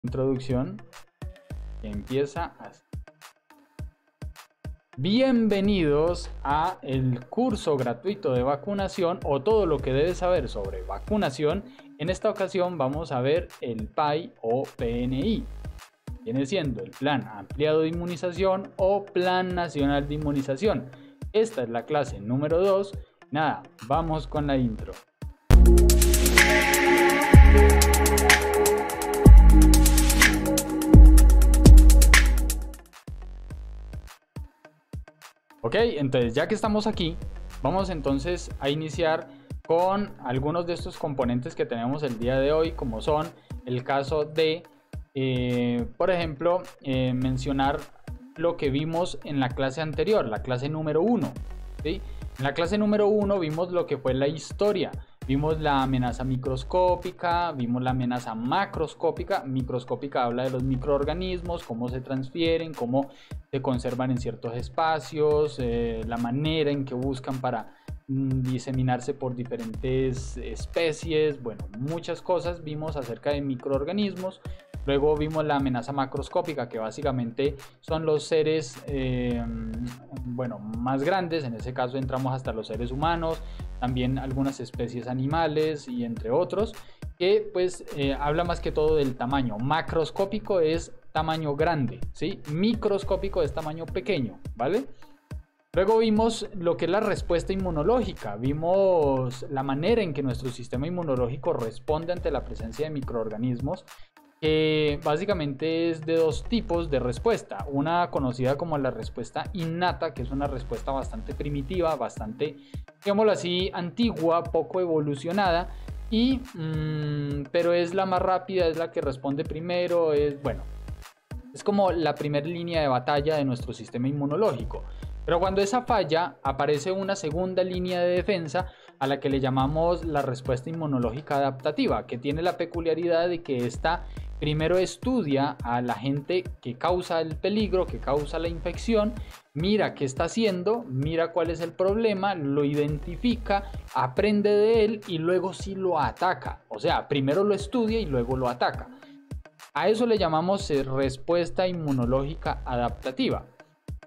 Introducción que empieza así. Bienvenidos a el curso gratuito de vacunación o todo lo que debes saber sobre vacunación. En esta ocasión vamos a ver el PAI o PNI. Viene siendo el Plan Ampliado de Inmunización o Plan Nacional de Inmunización. Esta es la clase número 2. Nada, vamos con la intro. Ok, entonces ya que estamos aquí, vamos entonces a iniciar con algunos de estos componentes que tenemos el día de hoy, como son el caso de, por ejemplo, mencionar lo que vimos en la clase anterior, la clase número 1. ¿Sí? En la clase número 1 vimos lo que fue la historia. Vimos la amenaza microscópica, vimos la amenaza macroscópica. Microscópica habla de los microorganismos, cómo se transfieren, cómo se conservan en ciertos espacios, la manera en que buscan para diseminarse por diferentes especies. Bueno, muchas cosas vimos acerca de microorganismos. Luego vimos la amenaza macroscópica, que básicamente son los seres más grandes. En ese caso entramos hasta los seres humanos, también algunas especies animales y entre otros, que pues habla más que todo del tamaño. Macroscópico es tamaño grande, ¿sí? Microscópico es tamaño pequeño, ¿vale? Luego vimos lo que es la respuesta inmunológica. Vimos la manera en que nuestro sistema inmunológico responde ante la presencia de microorganismos, que básicamente es de dos tipos de respuesta. Una conocida como la respuesta innata, que es una respuesta bastante primitiva, bastante, digámoslo así, antigua, poco evolucionada, pero es la más rápida, es la que responde primero, es como la primera línea de batalla de nuestro sistema inmunológico. Pero cuando esa falla, aparece una segunda línea de defensa a la que le llamamos la respuesta inmunológica adaptativa, que tiene la peculiaridad de que esta primero estudia al agente que causa el peligro, que causa la infección, mira qué está haciendo, mira cuál es el problema, lo identifica, aprende de él y luego sí lo ataca. O sea, primero lo estudia y luego lo ataca. A eso le llamamos respuesta inmunológica adaptativa.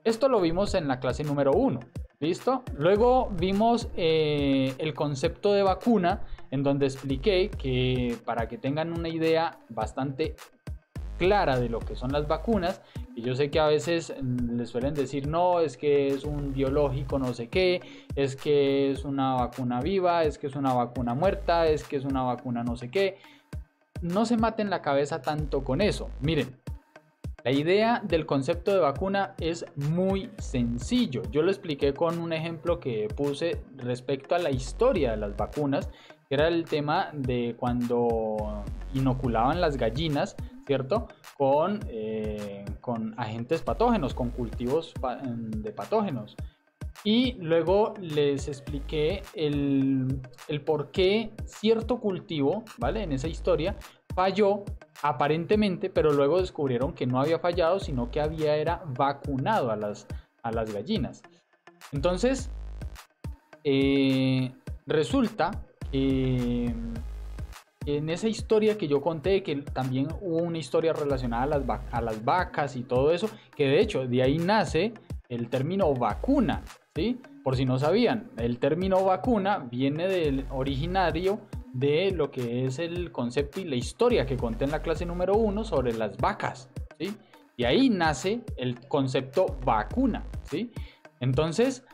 Esto lo vimos en la clase número 1, ¿listo? Luego vimos el concepto de vacuna, en donde expliqué que para que tengan una idea bastante clara de lo que son las vacunas, y yo sé que a veces les suelen decir, no, es que es un biológico no sé qué, es que es una vacuna viva, es que es una vacuna muerta, es que es una vacuna no sé qué. No se maten la cabeza tanto con eso. Miren, la idea del concepto de vacuna es muy sencillo. Yo lo expliqué con un ejemplo que puse respecto a la historia de las vacunas, que era el tema de cuando inoculaban las gallinas, ¿cierto? Con agentes patógenos, con cultivos de patógenos. Y luego les expliqué el por qué cierto cultivo, ¿vale? En esa historia falló aparentemente, pero luego descubrieron que no había fallado, sino que era vacunado a las gallinas. Entonces, resulta que en esa historia que yo conté, que también hubo una historia relacionada a las vacas y todo eso, que de hecho de ahí nace el término vacuna, ¿sí? Por si no sabían, el término vacuna viene del originario de lo que es el concepto y la historia que conté en la clase número 1 sobre las vacas, ¿sí? Y ahí nace el concepto vacuna, ¿sí? Entonces,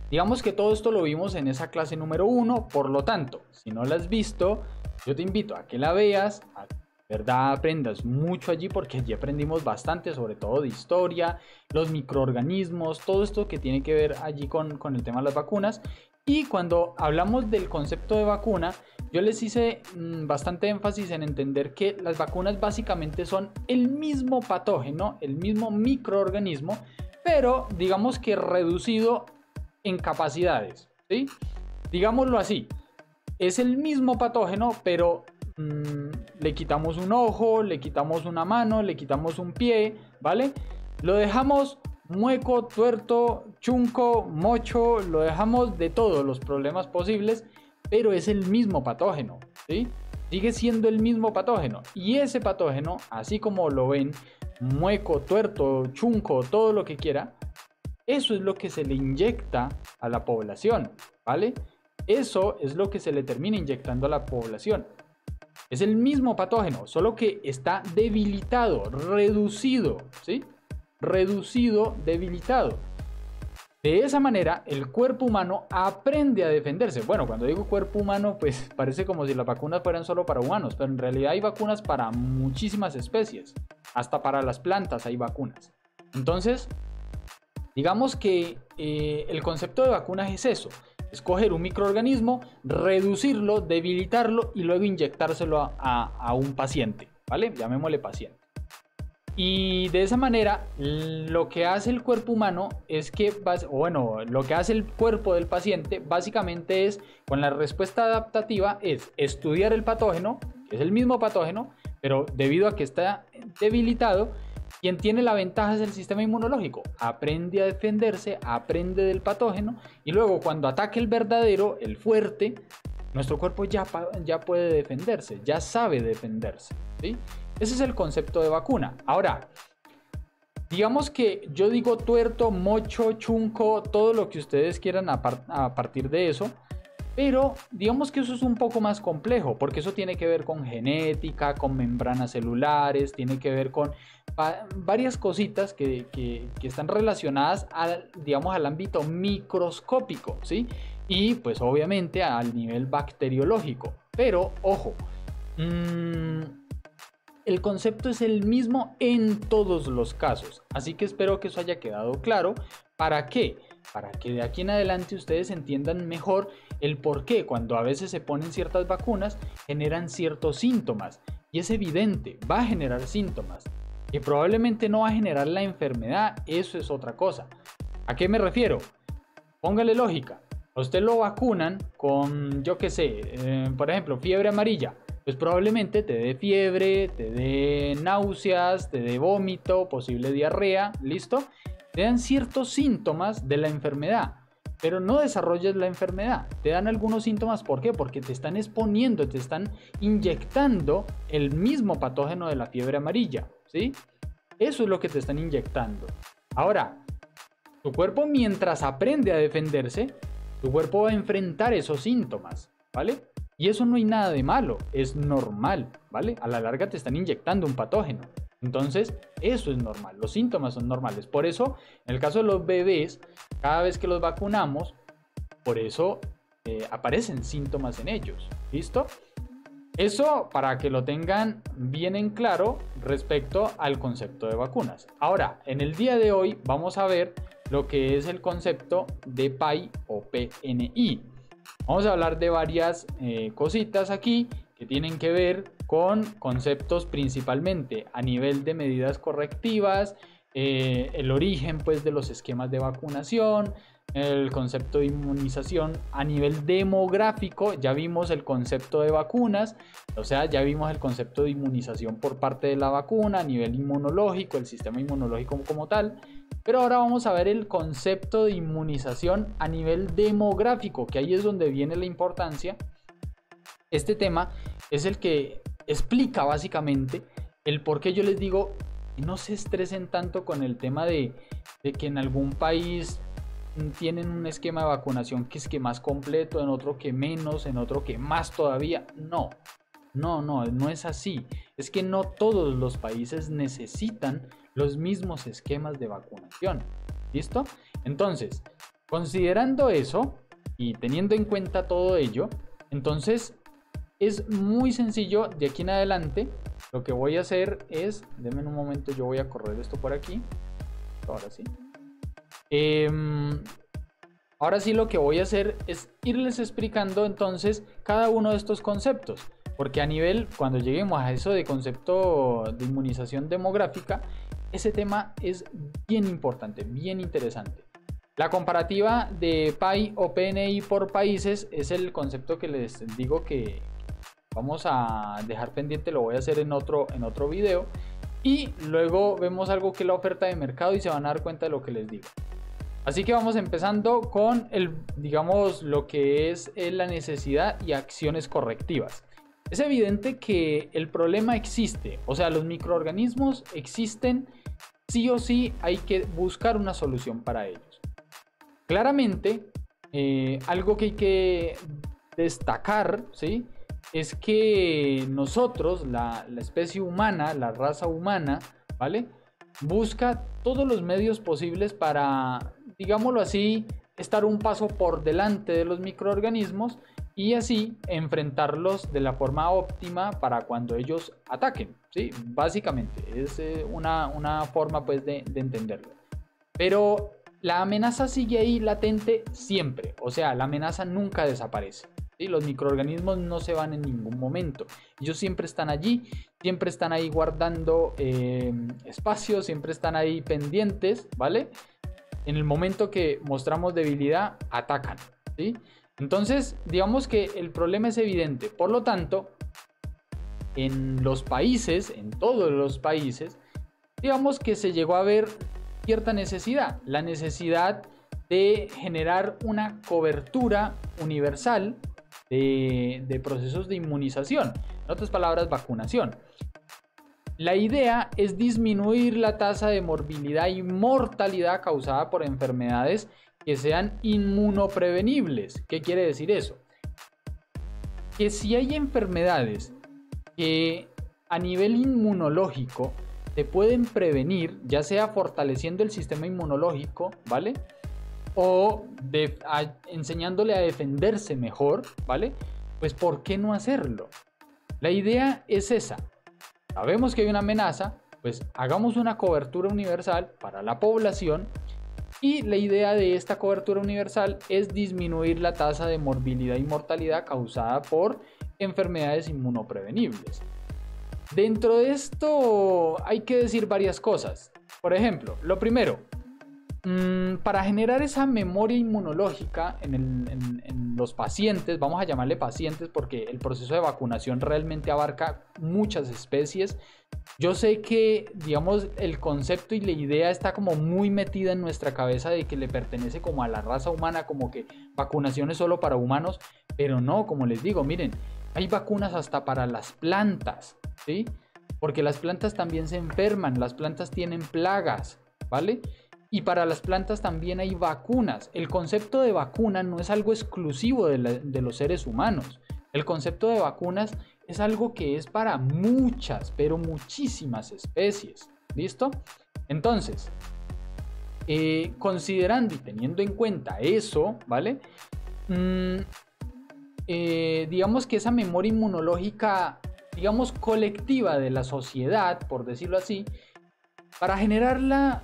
digamos que todo esto lo vimos en esa clase número 1, por lo tanto, si no la has visto, yo te invito a que la veas, a que de verdad aprendas mucho allí, porque allí aprendimos bastante, sobre todo de historia, los microorganismos, todo esto que tiene que ver allí con el tema de las vacunas. Y cuando hablamos del concepto de vacuna, yo les hice bastante énfasis en entender que las vacunas básicamente son el mismo patógeno, el mismo microorganismo, pero digamos que reducido en capacidades, ¿sí? Digámoslo así, es el mismo patógeno, pero le quitamos un ojo, le quitamos una mano, le quitamos un pie, ¿vale? Lo dejamos mueco, tuerto, chunco, mocho, lo dejamos de todos los problemas posibles, pero es el mismo patógeno, ¿sí? sigue siendo el mismo patógeno. Y ese patógeno, así como lo ven, mueco, tuerto, chunco, todo lo que quiera, eso es lo que se le inyecta a la población, ¿vale? Eso es lo que se le termina inyectando a la población. Es el mismo patógeno, solo que está debilitado, reducido, ¿sí? Reducido, debilitado. De esa manera, el cuerpo humano aprende a defenderse. Bueno, cuando digo cuerpo humano, pues parece como si las vacunas fueran solo para humanos, pero en realidad hay vacunas para muchísimas especies. Hasta para las plantas hay vacunas. Entonces, digamos que el concepto de vacunas es eso. Es coger un microorganismo, reducirlo, debilitarlo y luego inyectárselo a un paciente, ¿vale? Llamémosle paciente. Y de esa manera, lo que hace el cuerpo humano es que, bueno, lo que hace el cuerpo del paciente básicamente es, con la respuesta adaptativa, es estudiar el patógeno, que es el mismo patógeno, pero debido a que está debilitado, quien tiene la ventaja es el sistema inmunológico. Aprende a defenderse, aprende del patógeno y luego cuando ataque el verdadero, el fuerte, nuestro cuerpo ya puede defenderse, ya sabe defenderse, ¿sí? Ese es el concepto de vacuna. Ahora, digamos que yo digo tuerto, mocho, chunco, todo lo que ustedes quieran a partir de eso. Pero digamos que eso es un poco más complejo, porque eso tiene que ver con genética, con membranas celulares, tiene que ver con varias cositas que están relacionadas digamos, al ámbito microscópico, ¿sí? Y pues obviamente al nivel bacteriológico. Pero, ojo, el concepto es el mismo en todos los casos. Así que espero que eso haya quedado claro. ¿Para qué? Para que de aquí en adelante ustedes entiendan mejor el por qué cuando a veces se ponen ciertas vacunas generan ciertos síntomas. Y es evidente, va a generar síntomas. Que probablemente no va a generar la enfermedad, eso es otra cosa. ¿A qué me refiero? Póngale lógica. A usted lo vacunan con, yo qué sé, por ejemplo, fiebre amarilla. Pues probablemente te dé fiebre, te dé náuseas, te dé vómito, posible diarrea, ¿listo? Te dan ciertos síntomas de la enfermedad, pero no desarrollas la enfermedad. Te dan algunos síntomas, ¿por qué? Porque te están exponiendo, te están inyectando el mismo patógeno de la fiebre amarilla, ¿sí? Eso es lo que te están inyectando. Ahora, tu cuerpo mientras aprende a defenderse, tu cuerpo va a enfrentar esos síntomas, ¿vale? Y eso no hay nada de malo, es normal, ¿vale? A la larga te están inyectando un patógeno. Entonces, eso es normal, los síntomas son normales. Por eso, en el caso de los bebés, cada vez que los vacunamos, por eso aparecen síntomas en ellos. ¿Listo? Eso para que lo tengan bien en claro respecto al concepto de vacunas. Ahora, en el día de hoy vamos a ver lo que es el concepto de PAI o PNI. Vamos a hablar de varias cositas aquí que tienen que ver con conceptos principalmente a nivel de medidas correctivas, el origen pues de los esquemas de vacunación, el concepto de inmunización a nivel demográfico. Ya vimos el concepto de vacunas, o sea, ya vimos el concepto de inmunización por parte de la vacuna a nivel inmunológico, el sistema inmunológico como tal. Pero ahora vamos a ver el concepto de inmunización a nivel demográfico, que ahí es donde viene la importancia. Este tema es el que explica básicamente el por qué yo les digo no se estresen tanto con el tema de que en algún país tienen un esquema de vacunación que es que más completo, en otro que menos, en otro que más todavía. No es así. Es que no todos los países necesitan los mismos esquemas de vacunación. ¿Listo? Entonces, considerando eso y teniendo en cuenta todo ello, entonces es muy sencillo. De aquí en adelante lo que voy a hacer es, denme un momento, yo voy a correr esto por aquí. Ahora sí. Ahora sí lo que voy a hacer es irles explicando entonces cada uno de estos conceptos. Porque a nivel, cuando lleguemos a eso de concepto de inmunización demográfica, ese tema es bien importante, bien interesante. La comparativa de PAI o PNI por países es el concepto que les digo que vamos a dejar pendiente, lo voy a hacer en otro video. Y luego vemos algo que es la oferta de mercado y se van a dar cuenta de lo que les digo. Así que vamos empezando con digamos, lo que es la necesidad y acciones correctivas. Es evidente que el problema existe, o sea, los microorganismos existen, sí o sí hay que buscar una solución para ellos. Claramente, algo que hay que destacar, ¿sí?, es que nosotros, la especie humana, la raza humana, ¿vale?, busca todos los medios posibles para, digámoslo así, estar un paso por delante de los microorganismos y así enfrentarlos de la forma óptima para cuando ellos ataquen, ¿sí? Básicamente, es una forma pues de entenderlo. Pero la amenaza sigue ahí latente siempre, o sea, la amenaza nunca desaparece. ¿Sí? Los microorganismos no se van en ningún momento, ellos siempre están allí, siempre están ahí guardando espacio, siempre están ahí pendientes, ¿vale? En el momento que mostramos debilidad, atacan, ¿sí? Entonces, digamos que el problema es evidente, por lo tanto, en los países, en todos los países, digamos que se llegó a ver cierta necesidad, la necesidad de generar una cobertura universal de procesos de inmunización, en otras palabras, vacunación. La idea es disminuir la tasa de morbilidad y mortalidad causada por enfermedades que sean inmunoprevenibles. ¿Qué quiere decir eso? Que si hay enfermedades que a nivel inmunológico se pueden prevenir, ya sea fortaleciendo el sistema inmunológico, ¿vale?, o enseñándole a defenderse mejor, ¿vale?, pues ¿por qué no hacerlo? La idea es esa. Sabemos que hay una amenaza, pues hagamos una cobertura universal para la población y la idea de esta cobertura universal es disminuir la tasa de morbilidad y mortalidad causada por enfermedades inmunoprevenibles. Dentro de esto hay que decir varias cosas. Por ejemplo, lo primero, para generar esa memoria inmunológica en los pacientes, vamos a llamarle pacientes porque el proceso de vacunación realmente abarca muchas especies. Yo sé que, digamos, el concepto y la idea está como muy metida en nuestra cabeza de que le pertenece como a la raza humana, como que vacunación es solo para humanos, pero no, como les digo, miren, hay vacunas hasta para las plantas, ¿sí? Porque las plantas también se enferman, las plantas tienen plagas, ¿vale? Y para las plantas también hay vacunas. El concepto de vacuna no es algo exclusivo de los seres humanos. El concepto de vacunas es algo que es para muchas, pero muchísimas especies. ¿Listo? Entonces, considerando y teniendo en cuenta eso, ¿vale? Digamos que esa memoria inmunológica, digamos, colectiva de la sociedad, por decirlo así, para generarla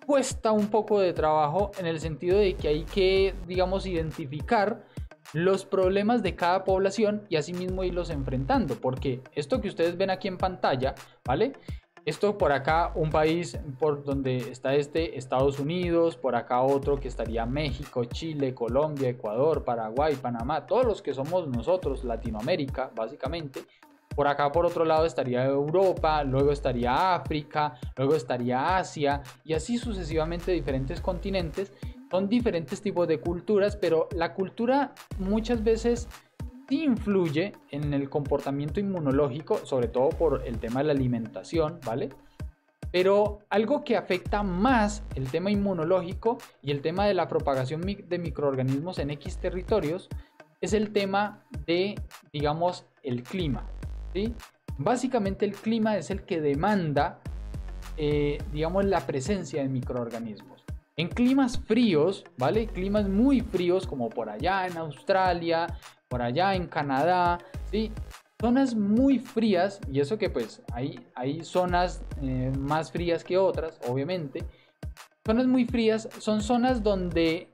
cuesta un poco de trabajo en el sentido de que hay que, digamos, identificar los problemas de cada población y asimismo irlos enfrentando, porque esto que ustedes ven aquí en pantalla, ¿vale? Esto por acá, un país por donde está Estados Unidos, por acá otro que estaría México, Chile, Colombia, Ecuador, Paraguay, Panamá, todos los que somos nosotros, Latinoamérica, básicamente. Por acá por otro lado estaría Europa, luego estaría África, luego estaría Asia y así sucesivamente diferentes continentes. Son diferentes tipos de culturas, pero la cultura muchas veces sí influye en el comportamiento inmunológico, sobre todo por el tema de la alimentación, ¿vale? Pero algo que afecta más el tema inmunológico y el tema de la propagación de microorganismos en X territorios es el tema de, digamos, el clima. ¿Sí? Básicamente el clima es el que demanda, digamos, la presencia de microorganismos. En climas fríos, ¿vale? Climas muy fríos como por allá en Australia, por allá en Canadá, ¿sí? Zonas muy frías, y eso que pues hay zonas más frías que otras, obviamente. Zonas muy frías son zonas donde,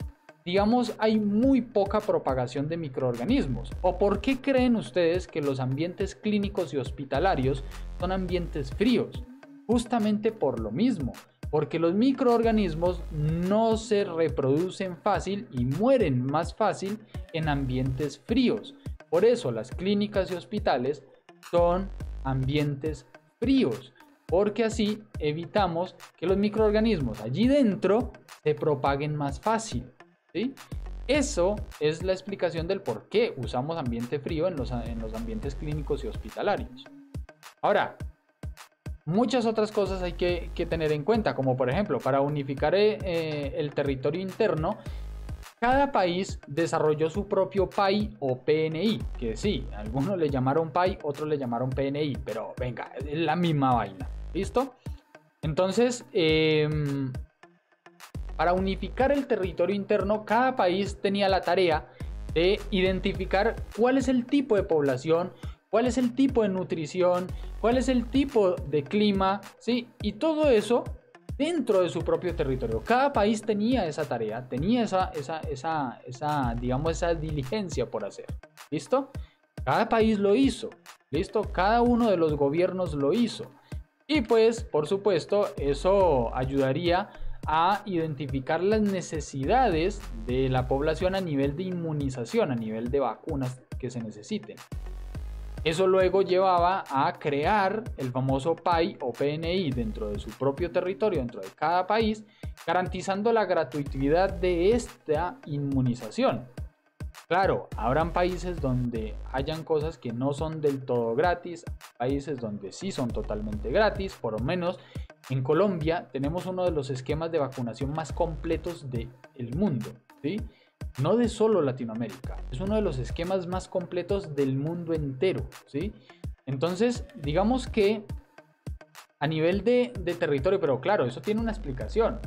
digamos, hay muy poca propagación de microorganismos. ¿O por qué creen ustedes que los ambientes clínicos y hospitalarios son ambientes fríos? Justamente por lo mismo, porque los microorganismos no se reproducen fácil y mueren más fácil en ambientes fríos. Por eso las clínicas y hospitales son ambientes fríos, porque así evitamos que los microorganismos allí dentro se propaguen más fácil. ¿Sí? Eso es la explicación del por qué usamos ambiente frío en los ambientes clínicos y hospitalarios. Ahora, muchas otras cosas hay que tener en cuenta, como por ejemplo, para unificar el territorio interno, cada país desarrolló su propio PAI o PNI, que sí, algunos le llamaron PAI, otros le llamaron PNI, pero venga, es la misma vaina, ¿listo? Entonces, para unificar el territorio interno, cada país tenía la tarea de identificar cuál es el tipo de población, cuál es el tipo de nutrición, cuál es el tipo de clima, ¿sí? Y todo eso dentro de su propio territorio. Cada país tenía esa tarea, tenía digamos, esa diligencia por hacer. ¿Listo? Cada país lo hizo. ¿Listo? Cada uno de los gobiernos lo hizo. Y pues, por supuesto, eso ayudaría a identificar las necesidades de la población a nivel de inmunización, a nivel de vacunas que se necesiten. Eso luego llevaba a crear el famoso PAI o PNI dentro de su propio territorio, dentro de cada país, garantizando la gratuidad de esta inmunización. Claro, habrán países donde hayan cosas que no son del todo gratis, países donde sí son totalmente gratis. Por lo menos en Colombia tenemos uno de los esquemas de vacunación más completos del mundo, ¿sí? No de solo Latinoamérica, es uno de los esquemas más completos del mundo entero, ¿sí? Entonces, digamos que a nivel de territorio, pero claro, eso tiene una explicación.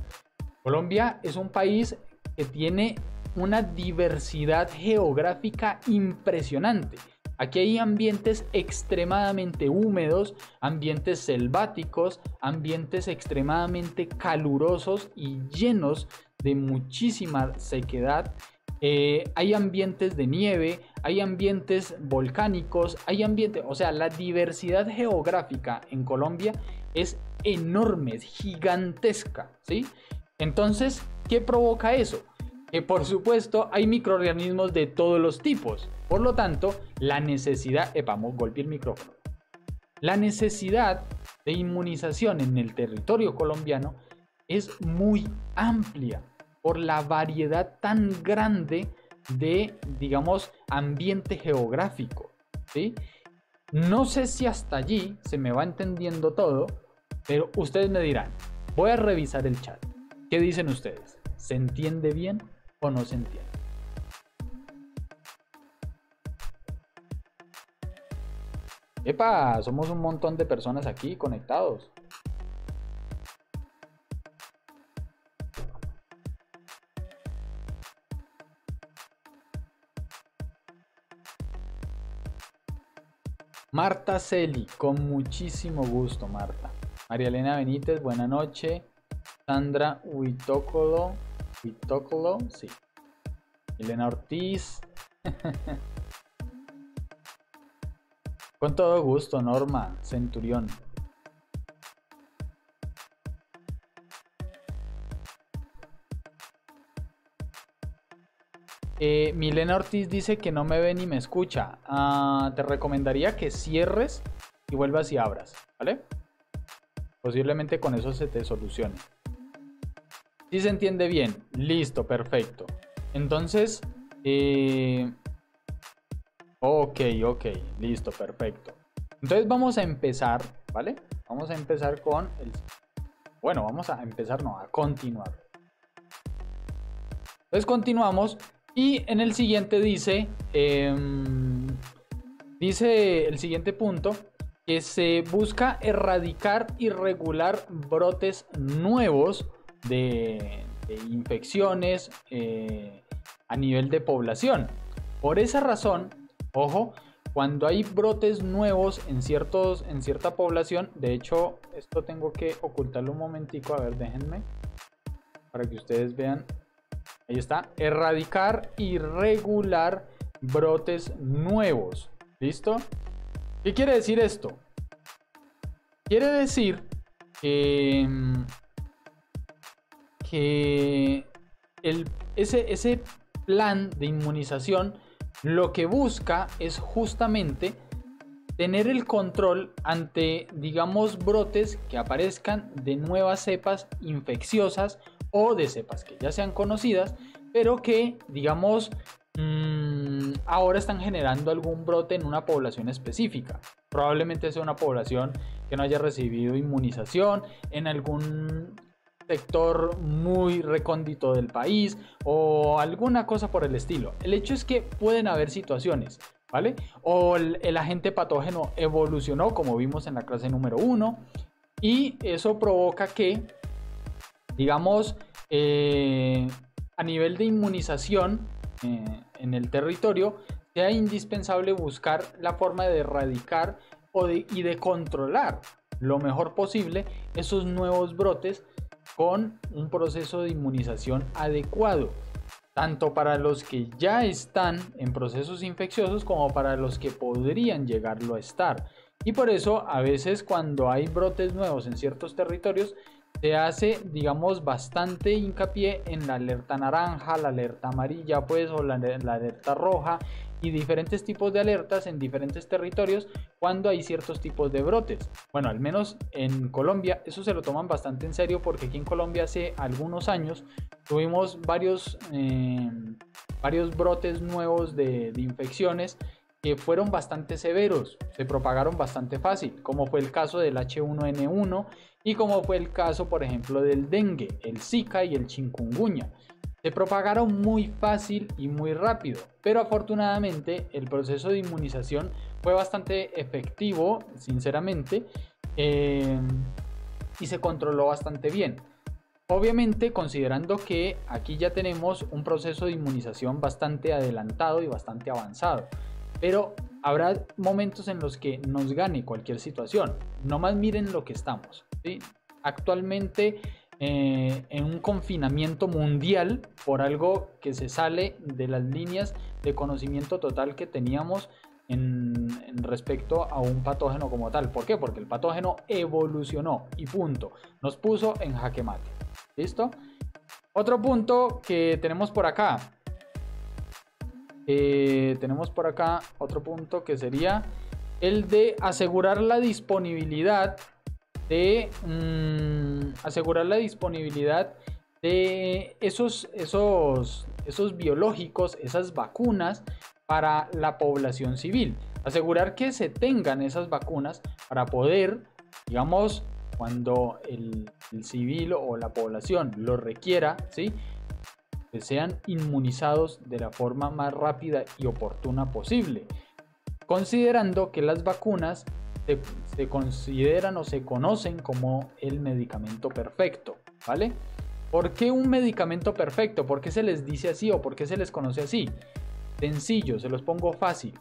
Colombia es un país que tiene una diversidad geográfica impresionante. Aquí hay ambientes extremadamente húmedos, ambientes selváticos, ambientes extremadamente calurosos y llenos de muchísima sequedad. Hay ambientes de nieve, hay ambientes volcánicos, hay ambientes, o sea, la diversidad geográfica en Colombia es enorme, es gigantesca, ¿sí? Entonces, ¿qué provoca eso? Que por supuesto hay microorganismos de todos los tipos. Por lo tanto, la necesidad, golpeé el micrófono. La necesidad de inmunización en el territorio colombiano es muy amplia por la variedad tan grande de, digamos, ambiente geográfico, ¿sí? No sé si hasta allí se me va entendiendo todo, pero ustedes me dirán, voy a revisar el chat. ¿Qué dicen ustedes? ¿Se entiende bien o no se entiende? ¡Epa! Somos un montón de personas aquí conectados. Marta Celi, con muchísimo gusto, Marta. María Elena Benítez, buena noche. Sandra Huitócolo, sí. Elena Ortiz. Con todo gusto, Norma Centurión. Milena Ortiz dice que no me ve ni me escucha. Te recomendaría que cierres y vuelvas y abras, ¿vale? Posiblemente con eso se te solucione. ¿Sí se entiende bien? Listo, perfecto. Entonces, ok, listo, perfecto. Entonces vamos a empezar, ¿vale? Vamos a empezar con el... Bueno, vamos a empezar, no, a continuar. Entonces continuamos. Y en el siguiente dice el siguiente punto, que se busca erradicar y regular brotes nuevos de infecciones a nivel de población. Por esa razón, ojo, cuando hay brotes nuevos en cierta población, de hecho, esto tengo que ocultarlo un momentico, a ver, déjenme, para que ustedes vean. Ahí está, erradicar y regular brotes nuevos. ¿Listo? ¿Qué quiere decir esto? Quiere decir que ese plan de inmunización lo que busca es justamente tener el control ante, digamos, brotes que aparezcan de nuevas cepas infecciosas o de cepas que ya sean conocidas, pero que, digamos, ahora están generando algún brote en una población específica. Probablemente sea una población que no haya recibido inmunización en algún sector muy recóndito del país o alguna cosa por el estilo. El hecho es que pueden haber situaciones, ¿vale? O el agente patógeno evolucionó, como vimos en la clase número 1, y eso provoca que, digamos, a nivel de inmunización en el territorio, sea indispensable buscar la forma de erradicar y de controlar lo mejor posible esos nuevos brotes con un proceso de inmunización adecuado, tanto para los que ya están en procesos infecciosos como para los que podrían llegarlo a estar. Y por eso a veces cuando hay brotes nuevos en ciertos territorios se hace, digamos, bastante hincapié en la alerta naranja, la alerta amarilla, pues, o la alerta roja, y diferentes tipos de alertas en diferentes territorios cuando hay ciertos tipos de brotes. Bueno, al menos en Colombia eso se lo toman bastante en serio, porque aquí en Colombia hace algunos años tuvimos varios brotes nuevos de infecciones que fueron bastante severos, se propagaron bastante fácil, como fue el caso del H1N1 y como fue el caso, por ejemplo, del dengue, el Zika y el chikungunya. Se propagaron muy fácil y muy rápido, pero afortunadamente el proceso de inmunización fue bastante efectivo, sinceramente, y se controló bastante bien. Obviamente, considerando que aquí ya tenemos un proceso de inmunización bastante adelantado y bastante avanzado, pero habrá momentos en los que nos gane cualquier situación. No más miren lo que estamos, ¿sí? Actualmente en un confinamiento mundial por algo que se sale de las líneas de conocimiento total que teníamos en respecto a un patógeno como tal. ¿Por qué? Porque el patógeno evolucionó y punto. Nos puso en jaque mate. ¿Listo? Otro punto que tenemos por acá. Otro punto que sería el de asegurar la disponibilidad de esos biológicos, esas vacunas para la población civil. Asegurar que se tengan esas vacunas para poder, digamos, cuando el civil o la población lo requiera, ¿sí?, que sean inmunizados de la forma más rápida y oportuna posible, considerando que las vacunas se consideran o se conocen como el medicamento perfecto, ¿vale? ¿Por qué un medicamento perfecto? ¿Por qué se les dice así o por qué se les conoce así? Sencillo, se los pongo fácil.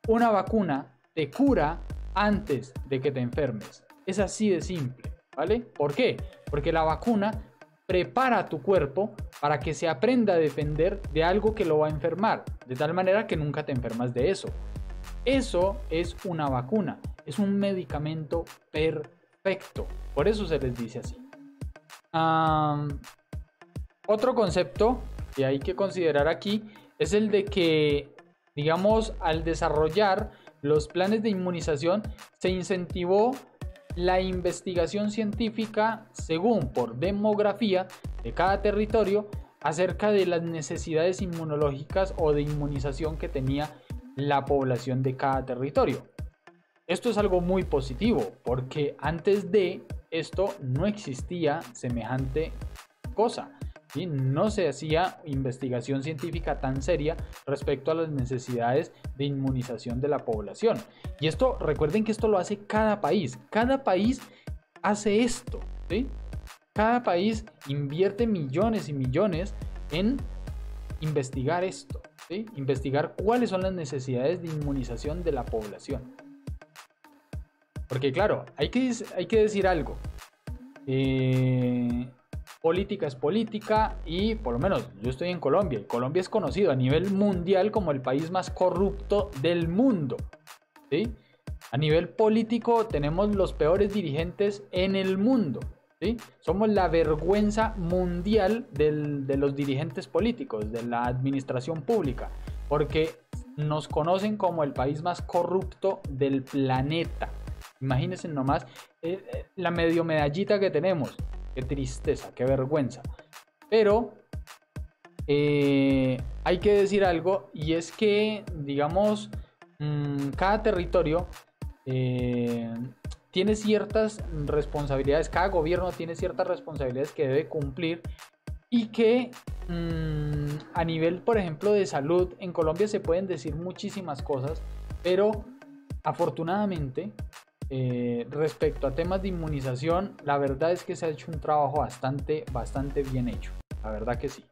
Una vacuna te cura antes de que te enfermes. Es así de simple, ¿vale? ¿Por qué? Porque la vacuna prepara a tu cuerpo para que se aprenda a defender de algo que lo va a enfermar, de tal manera que nunca te enfermas de eso. Eso es una vacuna, es un medicamento perfecto, por eso se les dice así. Otro concepto que hay que considerar aquí es el de que, digamos, al desarrollar los planes de inmunización se incentivó la investigación científica según por demografía de cada territorio acerca de las necesidades inmunológicas o de inmunización que tenía la población de cada territorio. Esto es algo muy positivo porque antes de esto no existía semejante cosa, ¿sí? No se hacía investigación científica tan seria respecto a las necesidades de inmunización de la población. Y esto, recuerden que esto lo hace cada país. Cada país hace esto, ¿sí? Cada país invierte millones y millones en investigar esto, ¿sí? Investigar cuáles son las necesidades de inmunización de la población. Porque claro, hay que decir algo. Política es política y por lo menos yo estoy en Colombia y Colombia es conocido a nivel mundial como el país más corrupto del mundo, ¿sí? A nivel político tenemos los peores dirigentes en el mundo, ¿sí? Somos la vergüenza mundial de los dirigentes políticos, de la administración pública, porque nos conocen como el país más corrupto del planeta. Imagínense nomás la medio medallita que tenemos. Qué tristeza, qué vergüenza. Pero hay que decir algo, y es que, digamos, cada territorio tiene ciertas responsabilidades, cada gobierno tiene ciertas responsabilidades que debe cumplir y que a nivel, por ejemplo, de salud, en Colombia se pueden decir muchísimas cosas, pero afortunadamente, respecto a temas de inmunización, la verdad es que se ha hecho un trabajo bastante bien hecho, la verdad que sí.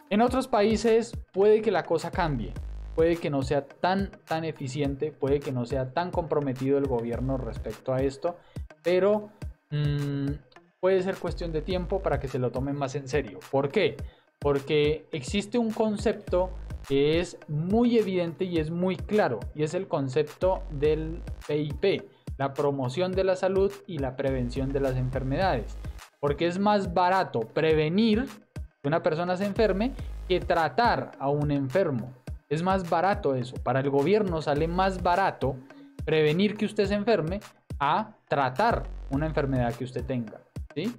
En otros países puede que la cosa cambie, puede que no sea tan eficiente, puede que no sea tan comprometido el gobierno respecto a esto, pero puede ser cuestión de tiempo para que se lo tomen más en serio. ¿Por qué? Porque existe un concepto que es muy evidente y es muy claro, y es el concepto del PIP, la promoción de la salud y la prevención de las enfermedades. Porque es más barato prevenir que una persona se enferme que tratar a un enfermo. Es más barato eso. Para el gobierno sale más barato prevenir que usted se enferme a tratar una enfermedad que usted tenga, ¿sí?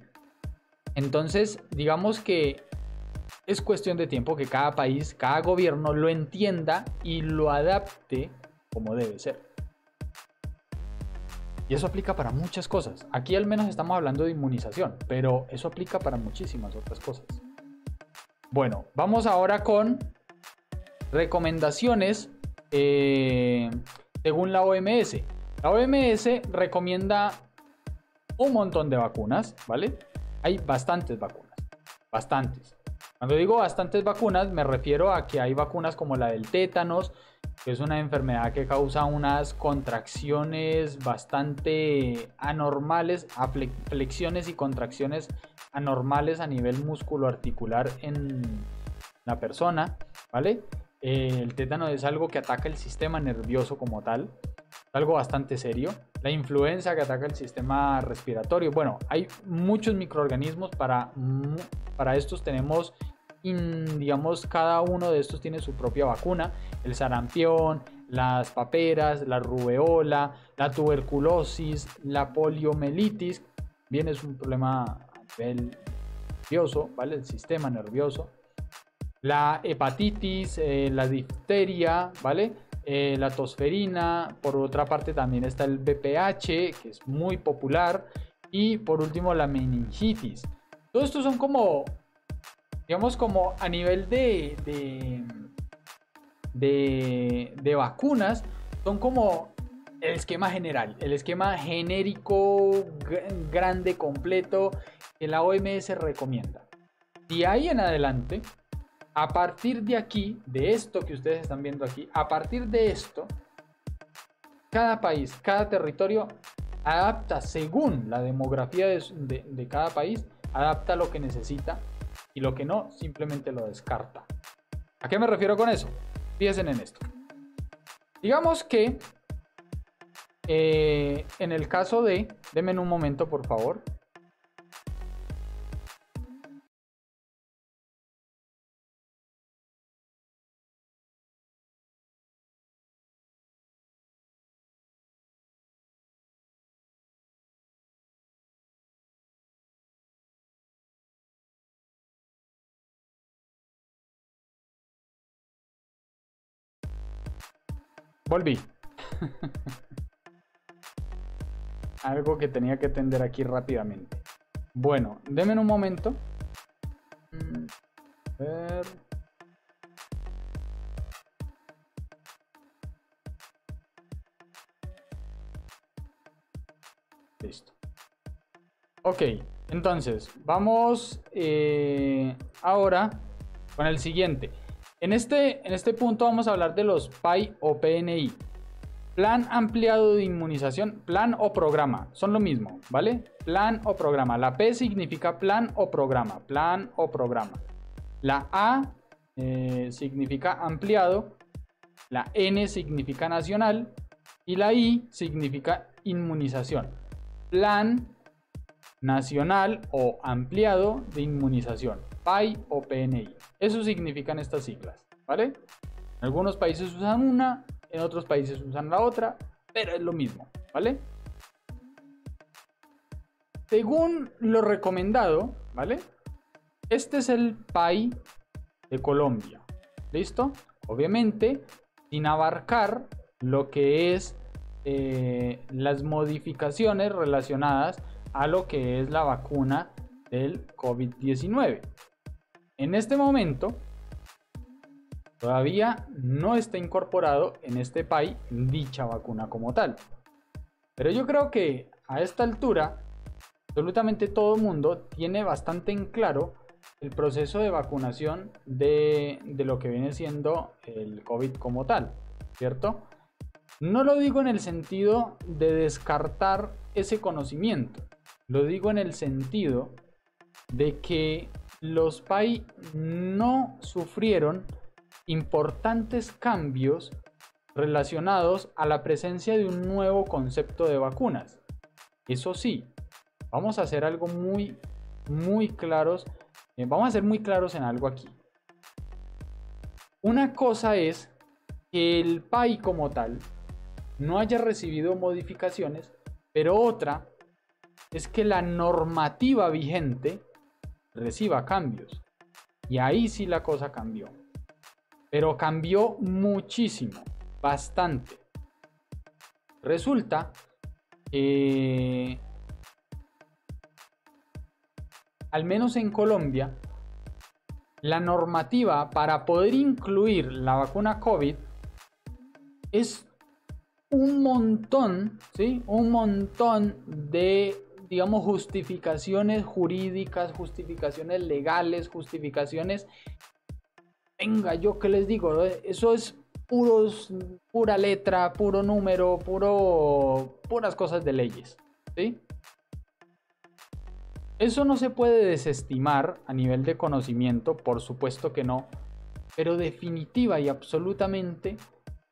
Entonces, digamos que es cuestión de tiempo que cada país, cada gobierno lo entienda y lo adapte como debe ser. Y eso aplica para muchas cosas. Aquí al menos estamos hablando de inmunización, pero eso aplica para muchísimas otras cosas. Bueno, vamos ahora con recomendaciones según la OMS. La OMS recomienda un montón de vacunas, ¿vale? Hay bastantes vacunas, bastantes. Cuando digo bastantes vacunas, me refiero a que hay vacunas como la del tétanos, que es una enfermedad que causa unas contracciones bastante anormales, flexiones y contracciones anormales a nivel musculoarticular en la persona, ¿vale? El tétano es algo que ataca el sistema nervioso como tal, algo bastante serio. La influenza que ataca el sistema respiratorio. Bueno, hay muchos microorganismos. Para estos tenemos, digamos, cada uno de estos tiene su propia vacuna. El sarampión, las paperas, la rubeola, la tuberculosis, la poliomielitis. Bien, es un problema a nivel nervioso, ¿vale? El sistema nervioso. La hepatitis, la difteria, ¿vale? La tosferina. Por otra parte también está el VPH, que es muy popular, y por último la meningitis. Todos estos son como, digamos, como a nivel de vacunas, son como el esquema general, el esquema genérico, grande, completo, que la OMS recomienda. De ahí en adelante, a partir de aquí, de esto que ustedes están viendo aquí, a partir de esto, cada país, cada territorio adapta según la demografía de cada país, adapta lo que necesita y lo que no, simplemente lo descarta. ¿A qué me refiero con eso? Piensen en esto. Digamos que en el caso de, denme un momento por favor. Volví. Algo que tenía que atender aquí rápidamente. Bueno, denme un momento. A ver. Listo. Ok, entonces vamos ahora con el siguiente. En este punto vamos a hablar de los PAI o PNI. Plan ampliado de inmunización, plan o programa, son lo mismo, ¿vale? Plan o programa. La P significa plan o programa, plan o programa. La A significa ampliado, la N significa nacional y la I significa inmunización. Plan nacional o ampliado de inmunización, PAI o PNI. Eso significan estas siglas, ¿vale? En algunos países usan una, en otros países usan la otra, pero es lo mismo, ¿vale? Según lo recomendado, ¿vale? Este es el PAI de Colombia. ¿Listo? Obviamente, sin abarcar lo que es las modificaciones relacionadas a lo que es la vacuna del COVID-19. En este momento, todavía no está incorporado en este país dicha vacuna como tal. Pero yo creo que a esta altura, absolutamente todo el mundo tiene bastante en claro el proceso de vacunación de lo que viene siendo el COVID como tal, ¿cierto? No lo digo en el sentido de descartar ese conocimiento, lo digo en el sentido de que los países no sufrieron importantes cambios relacionados a la presencia de un nuevo concepto de vacunas. Eso sí, vamos a hacer algo muy claros, vamos a ser muy claros en algo aquí. Una cosa es que el país como tal no haya recibido modificaciones, pero otra es que la normativa vigente reciba cambios. Y ahí sí la cosa cambió. Pero cambió muchísimo, bastante. Resulta que, al menos en Colombia, la normativa para poder incluir la vacuna COVID es un montón, ¿sí? Un montón de, digamos, justificaciones jurídicas, justificaciones legales, justificaciones. Venga, yo qué les digo, eso es pura letra, puro número, puras cosas de leyes, ¿sí? Eso no se puede desestimar a nivel de conocimiento, por supuesto que no, pero definitiva y absolutamente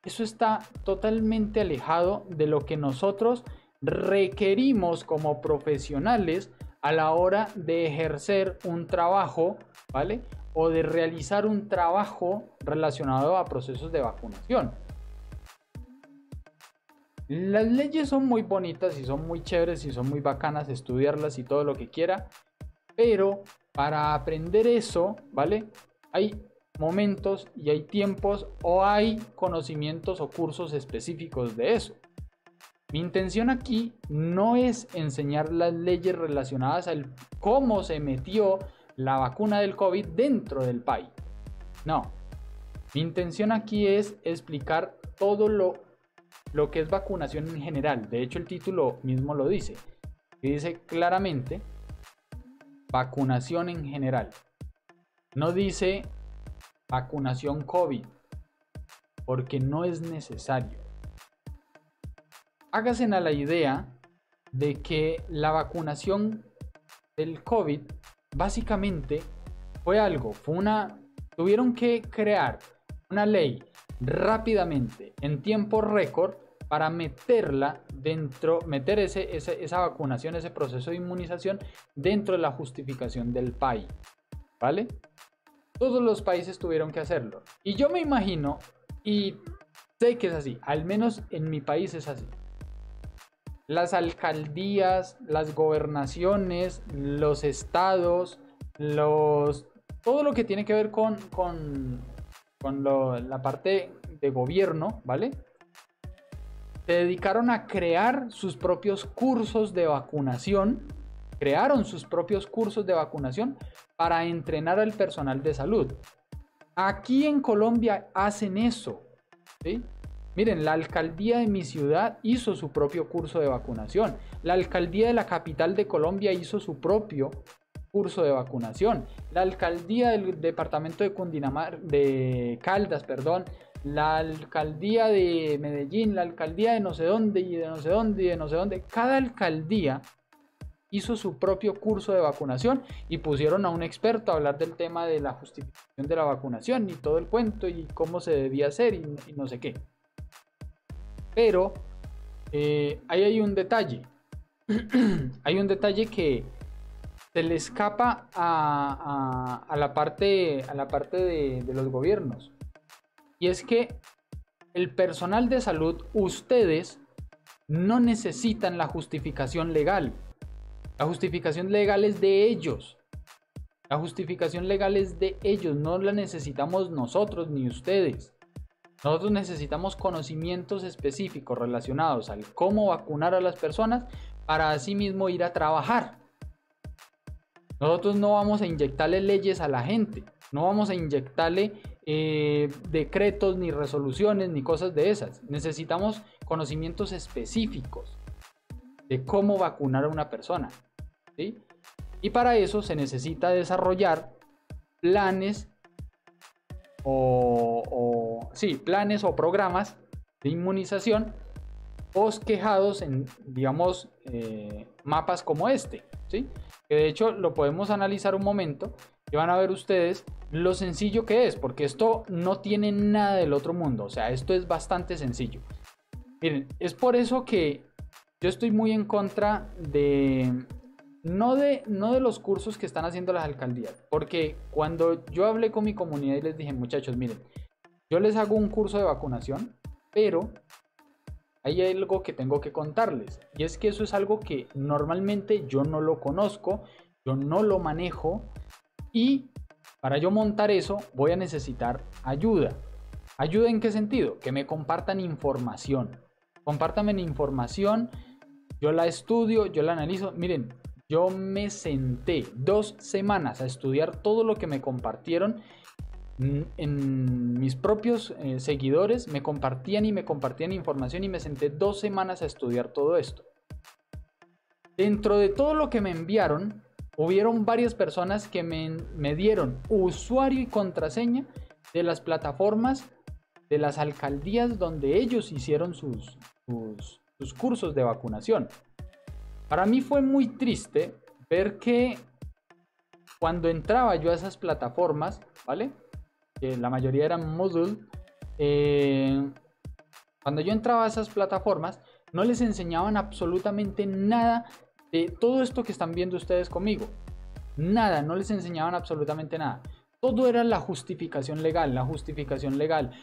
eso está totalmente alejado de lo que nosotros requerimos como profesionales a la hora de ejercer un trabajo, ¿vale? O de realizar un trabajo relacionado a procesos de vacunación. Las leyes son muy bonitas y son muy chéveres y son muy bacanas estudiarlas y todo lo que quiera, pero para aprender eso, ¿vale? Hay momentos y hay tiempos o hay conocimientos o cursos específicos de eso. Mi intención aquí no es enseñar las leyes relacionadas al cómo se metió la vacuna del COVID dentro del país. No. Mi intención aquí es explicar todo lo que es vacunación en general. De hecho, el título mismo lo dice. Y dice claramente vacunación en general. No dice vacunación COVID, porque no es necesario. Háganse a la idea de que la vacunación del COVID básicamente tuvieron que crear una ley rápidamente, en tiempo récord, para meter esa vacunación, ese proceso de inmunización dentro de la justificación del país, ¿vale? Todos los países tuvieron que hacerlo. Y yo me imagino, y sé que es así, al menos en mi país es así. Las alcaldías, las gobernaciones, los estados, todo lo que tiene que ver con la parte de gobierno, ¿vale? Se dedicaron a crear sus propios cursos de vacunación. Crearon sus propios cursos de vacunación para entrenar al personal de salud. Aquí en Colombia hacen eso, ¿sí? Miren, la alcaldía de mi ciudad hizo su propio curso de vacunación. La alcaldía de la capital de Colombia hizo su propio curso de vacunación. La alcaldía del departamento de Caldas, la alcaldía de Medellín, la alcaldía de no sé dónde y de no sé dónde y de no sé dónde. Cada alcaldía hizo su propio curso de vacunación y pusieron a un experto a hablar del tema de la justificación de la vacunación y todo el cuento y cómo se debía hacer y no sé qué. Pero ahí hay un detalle. Hay un detalle que se le escapa a la parte de los gobiernos. Y es que el personal de salud, ustedes no necesitan la justificación legal. La justificación legal es de ellos. La justificación legal es de ellos, no la necesitamos nosotros ni ustedes. Nosotros necesitamos conocimientos específicos relacionados al cómo vacunar a las personas para así mismo ir a trabajar. Nosotros no vamos a inyectarle leyes a la gente, no vamos a inyectarle decretos ni resoluciones ni cosas de esas. Necesitamos conocimientos específicos de cómo vacunar a una persona, ¿sí? Y para eso se necesita desarrollar planes planes o programas de inmunización bosquejados en, digamos, mapas como este, ¿sí? Que de hecho lo podemos analizar un momento y van a ver ustedes lo sencillo que es, porque esto no tiene nada del otro mundo, o sea, esto es bastante sencillo. Miren, es por eso que yo estoy muy en contra de... No de los cursos que están haciendo las alcaldías, porque cuando yo hablé con mi comunidad y les dije, muchachos, miren, yo les hago un curso de vacunación, pero hay algo que tengo que contarles, y es que eso es algo que normalmente yo no lo conozco, yo no lo manejo, y para yo montar eso voy a necesitar ayuda. ¿Ayuda en qué sentido? Que me compartan información. Compártanme información, yo la estudio, yo la analizo. Miren, yo me senté 2 semanas a estudiar todo lo que me compartieron en mis propios seguidores. Me compartían información y me senté 2 semanas a estudiar todo esto. Dentro de todo lo que me enviaron, hubieron varias personas que me dieron usuario y contraseña de las plataformas de las alcaldías donde ellos hicieron sus cursos de vacunación. Para mí fue muy triste ver que cuando entraba yo a esas plataformas, ¿vale? Que la mayoría eran Moodle, cuando yo entraba a esas plataformas no les enseñaban absolutamente nada de todo esto que están viendo ustedes conmigo. Nada, no les enseñaban absolutamente nada. Todo era la justificación legal,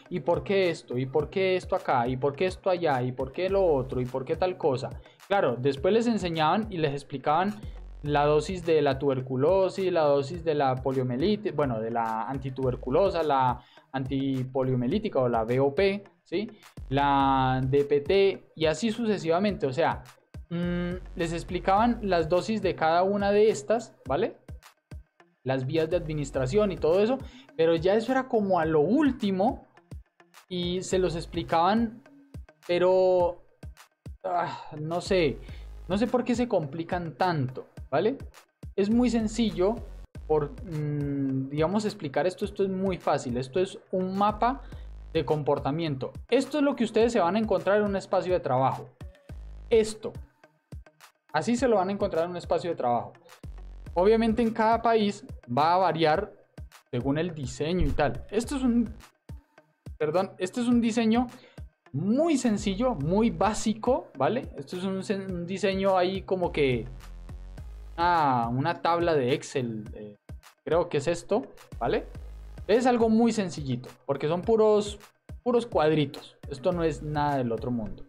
¿Y por qué esto? ¿Y por qué esto acá? ¿Y por qué esto allá? ¿Y por qué lo otro? ¿Y por qué tal cosa? Claro, después les enseñaban y les explicaban la dosis de la tuberculosis, la dosis de la poliomielitis, bueno, de la antituberculosa, la antipoliomielítica o la VOP, ¿sí? La DPT y así sucesivamente. O sea, les explicaban las dosis de cada una de estas, ¿vale? Las vías de administración y todo eso, pero ya eso era como a lo último y se los explicaban, pero no sé por qué se complican tanto, ¿vale? Es muy sencillo, digamos, explicar esto es muy fácil, esto es un mapa de comportamiento. Esto es lo que ustedes se van a encontrar en un espacio de trabajo. Así se lo van a encontrar en un espacio de trabajo. Obviamente en cada país va a variar según el diseño y tal. Este es un diseño muy sencillo, muy básico, ¿vale? Esto es un diseño ahí como que una tabla de Excel, creo que es esto, ¿vale? Es algo muy sencillito, porque son puros cuadritos. Esto no es nada del otro mundo.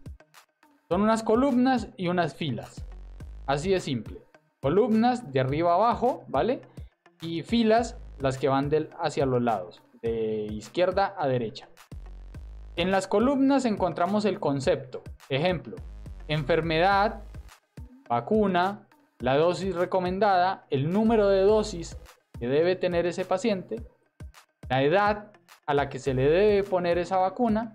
Son unas columnas y unas filas. Así de simple. Columnas de arriba a abajo, ¿vale? Y filas, las que van hacia los lados, de izquierda a derecha. En las columnas encontramos el concepto. Ejemplo, enfermedad, vacuna, la dosis recomendada, el número de dosis que debe tener ese paciente, la edad a la que se le debe poner esa vacuna,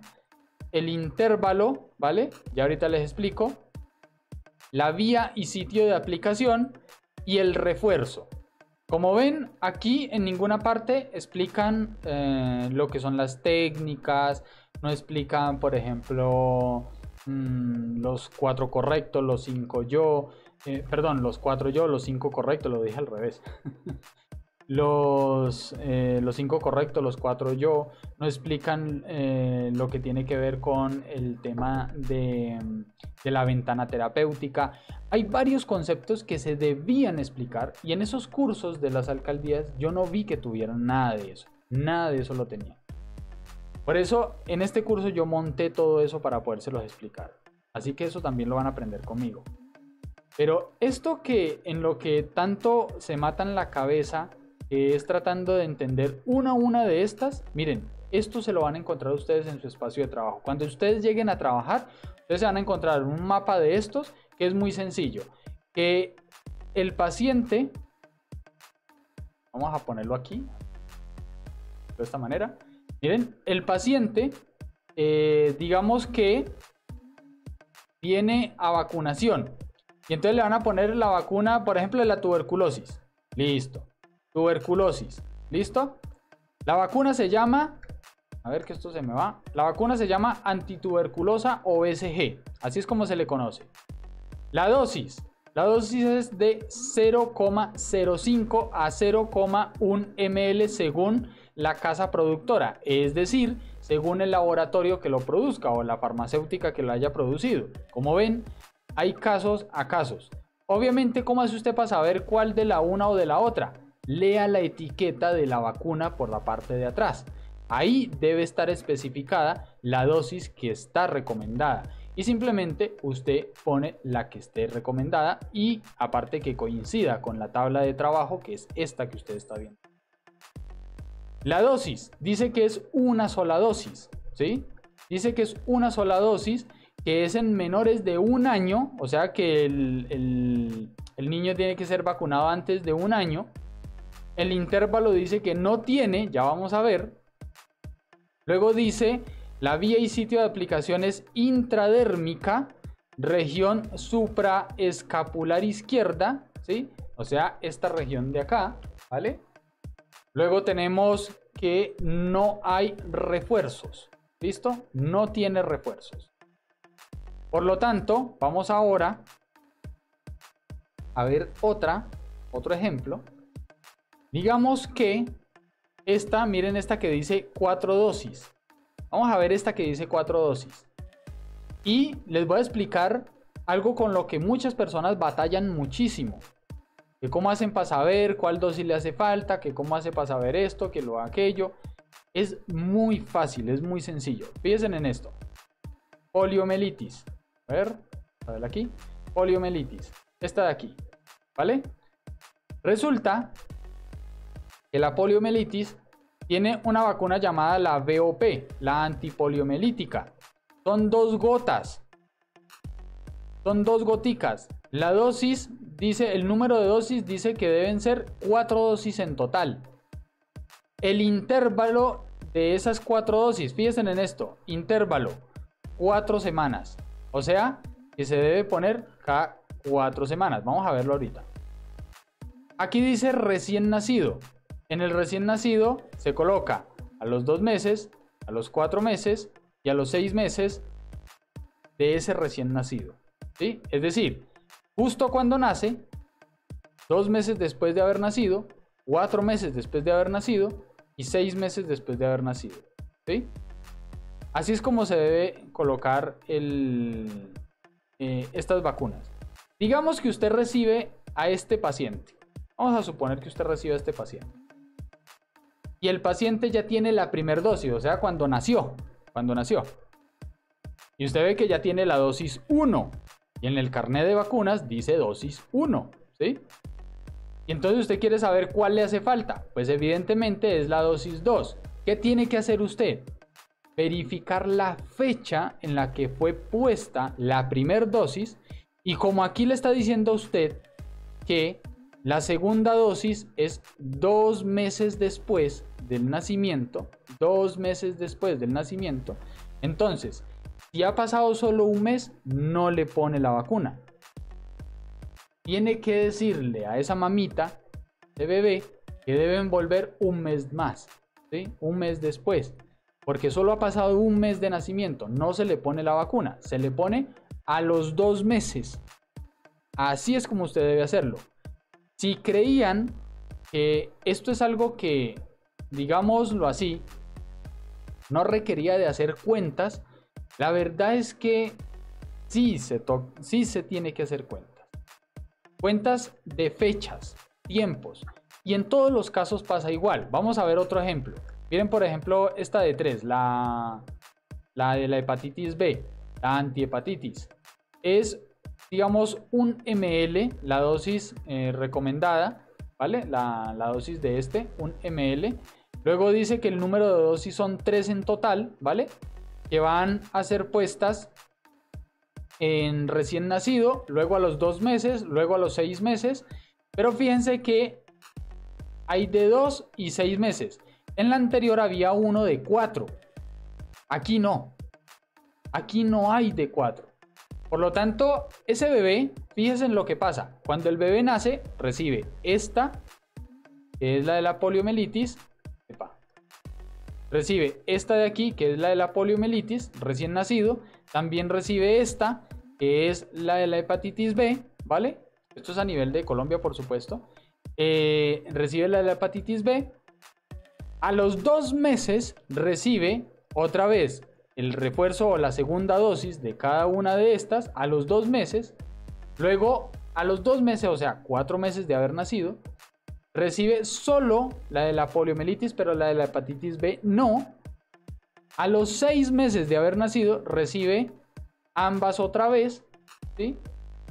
el intervalo, ¿vale? Ya ahorita les explico. La vía y sitio de aplicación y el refuerzo. Como ven, aquí en ninguna parte explican lo que son las técnicas, no explican, por ejemplo, los 4 correctos, los 5 yo, los 4 yo, los 5 correctos, lo dije al revés. Los 5 correctos, los 4 yo, no explican lo que tiene que ver con el tema de la ventana terapéutica. Hay varios conceptos que se debían explicar y en esos cursos de las alcaldías yo no vi que tuvieran nada de eso lo tenía. Por eso en este curso yo monté todo eso para podérselos explicar, así que eso también lo van a aprender conmigo. Pero esto que en lo que tanto se matan la cabeza que es tratando de entender una a una de estas, miren, esto se lo van a encontrar ustedes en su espacio de trabajo. Cuando ustedes lleguen a trabajar, ustedes se van a encontrar un mapa de estos que es muy sencillo. Que el paciente, vamos a ponerlo aquí, de esta manera. Miren, el paciente, digamos que viene a vacunación. Y entonces le van a poner la vacuna, por ejemplo, de la tuberculosis. Listo. Tuberculosis. ¿Listo? La vacuna se llama... A ver que esto se me va. La vacuna se llama antituberculosa o BCG. Así es como se le conoce. La dosis. La dosis es de 0,05 a 0,1 ml según la casa productora. Es decir, según el laboratorio que lo produzca o la farmacéutica que lo haya producido. Como ven, hay casos a casos. Obviamente, ¿cómo hace usted para saber cuál de la una o de la otra? Lea la etiqueta de la vacuna por la parte de atrás. Ahí debe estar especificada la dosis que está recomendada. Y simplemente usted pone la que esté recomendada y aparte que coincida con la tabla de trabajo, que es esta que usted está viendo. La dosis dice que es una sola dosis, ¿sí? Dice que es una sola dosis, que es en menores de 1 año, o sea que el niño tiene que ser vacunado antes de 1 año. El intervalo dice que no tiene, ya vamos a ver. Luego dice, la vía y sitio de aplicación es intradérmica, región supraescapular izquierda, ¿sí? O sea, esta región de acá, ¿vale? Luego tenemos que no hay refuerzos, ¿listo? No tiene refuerzos. Por lo tanto, vamos ahora a ver otro ejemplo. Digamos que esta, miren esta que dice 4 dosis. Vamos a ver esta que dice 4 dosis. Y les voy a explicar algo con lo que muchas personas batallan muchísimo. Que cómo hacen para saber cuál dosis le hace falta, que cómo hace para saber esto, que lo aquello. Es muy fácil, es muy sencillo. Fíjense en esto. Poliomielitis. A ver aquí. Poliomielitis. Esta de aquí. ¿Vale? Resulta que la poliomielitis tiene una vacuna llamada la VOP, la antipoliomielítica. Son 2 gotas. Son 2 goticas. La dosis dice, el número de dosis dice que deben ser 4 dosis en total. El intervalo de esas 4 dosis, fíjense en esto, intervalo, 4 semanas. O sea, que se debe poner cada 4 semanas. Vamos a verlo ahorita. Aquí dice recién nacido. En el recién nacido se coloca a los 2 meses, a los 4 meses y a los 6 meses de ese recién nacido, ¿sí? Es decir, justo cuando nace, 2 meses después de haber nacido, 4 meses después de haber nacido y 6 meses después de haber nacido, ¿sí? Así es como se debe colocar estas vacunas. Digamos que usted recibe a este paciente. Vamos a suponer que usted recibe a este paciente. Y el paciente ya tiene la primera dosis, o sea, cuando nació. Y usted ve que ya tiene la dosis 1. Y en el carnet de vacunas dice dosis 1, ¿sí? Y entonces usted quiere saber cuál le hace falta. Pues evidentemente es la dosis 2. ¿Qué tiene que hacer usted? Verificar la fecha en la que fue puesta la primera dosis. Y como aquí le está diciendo a usted que la segunda dosis es 2 meses después del nacimiento. 2 meses después del nacimiento. Entonces, si ha pasado solo 1 mes, no le pone la vacuna. Tiene que decirle a esa mamita de bebé que deben volver 1 mes más, ¿sí? 1 mes después. Porque solo ha pasado 1 mes de nacimiento. No se le pone la vacuna. Se le pone a los 2 meses. Así es como usted debe hacerlo. Si creían que esto es algo que, digámoslo así, no requería de hacer cuentas, la verdad es que sí se tiene que hacer cuentas. Cuentas de fechas, tiempos. Y en todos los casos pasa igual. Vamos a ver otro ejemplo. Miren, por ejemplo, esta de 3, la de la hepatitis B, la antihepatitis. Es, digamos, 1 ml, la dosis recomendada, ¿vale? La dosis de este, 1 ml. Luego dice que el número de dosis son 3 en total, ¿vale? Que van a ser puestas en recién nacido, luego a los 2 meses, luego a los 6 meses. Pero fíjense que hay de 2 y 6 meses. En la anterior había uno de 4. Aquí no. Aquí no hay de 4. Por lo tanto, ese bebé, fíjense en lo que pasa. Cuando el bebé nace, recibe esta, que es la de la poliomielitis. Recibe esta de aquí, que es la de la poliomielitis, recién nacido. También recibe esta, que es la de la hepatitis B, ¿vale? Esto es a nivel de Colombia, por supuesto. Recibe la de la hepatitis B. A los 2 meses recibe otra vez el refuerzo o la segunda dosis de cada una de estas a los 2 meses. Luego, a los 2 meses, o sea, 4 meses de haber nacido, recibe solo la de la poliomielitis, pero la de la hepatitis B no. A los 6 meses de haber nacido, recibe ambas otra vez, ¿sí?